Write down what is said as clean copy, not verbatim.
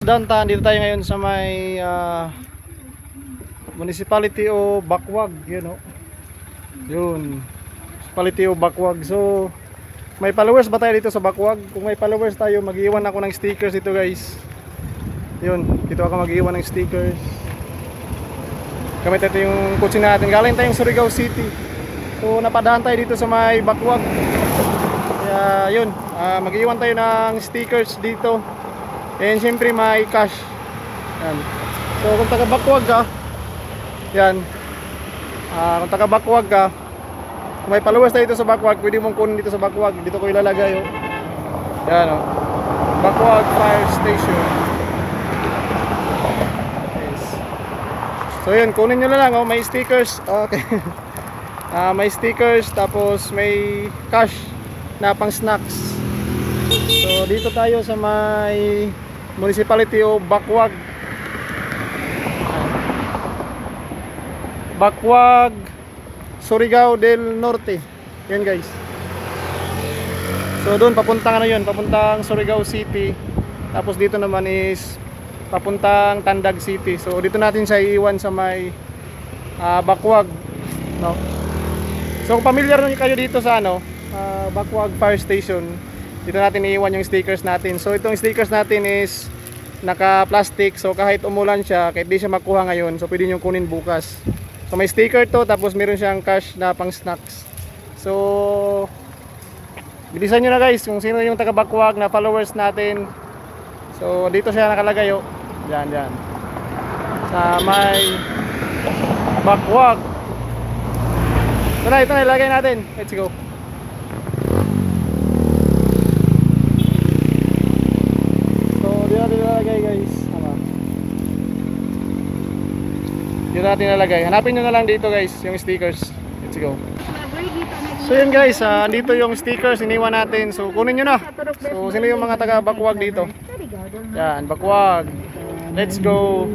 Downtown, dito tayo ngayon sa may Municipality o Bakwag, yun o. Yun, Municipality o Bakwag. So, may followers ba tayo dito sa Bakwag? Kung may followers tayo, mag-iwan ako ng stickers dito guys. Yun, dito ako mag-iwan ng stickers. Gamit ito yung kutsi natin. Galing tayong Surigao City. So, napadaan tayo dito sa may Bakwag. Kaya yun, mag-iwan tayo ng stickers dito. And siyempre may cash. Yan. So kung taga Bakwag ka, yan. Kung taga Bakwag ka, kung may followers tayo dito sa Bakwag, pwede mong kunin dito sa Bakwag. Dito ko ilalagay oh. Yan oh. Bakwag Fire Station. Yes. So yun, kunin nyo na lang oh. May stickers. Okay. May stickers, tapos may cash na pang snacks. So dito tayo sa may Municipality o Bakwag. Bakwag, Surigao del Norte. Yan guys. So doon papuntang ano yun, papuntang Surigao City. Tapos dito naman is papuntang Tandag City. So dito natin siya iiwan sa may Bakwag, no? So kung familiar na kayo dito sa ano, Bakwag Fire Station, dito natin iiwan yung stickers natin. So itong stickers natin is naka-plastic. So kahit umulan siya, kahit di siya makuha ngayon, so pwede nyo kunin bukas. So may sticker to, tapos meron siyang cash na pang snacks. So bilisan nyo na guys kung sino yung taga Bakwag na followers natin. So dito siya nakalagay oh. Yan, yan. Sa may Bakwag. Ito na ilagay natin. Let's go. Dito natin nalagay guys. Dito natin nalagay. Hanapin nyo na lang dito guys yung stickers. Let's go. So yun guys, dito yung stickers iniwan natin. So kunin nyo na. So sino yung mga taga Bakwag dito? Yan, Bakwag. Let's go.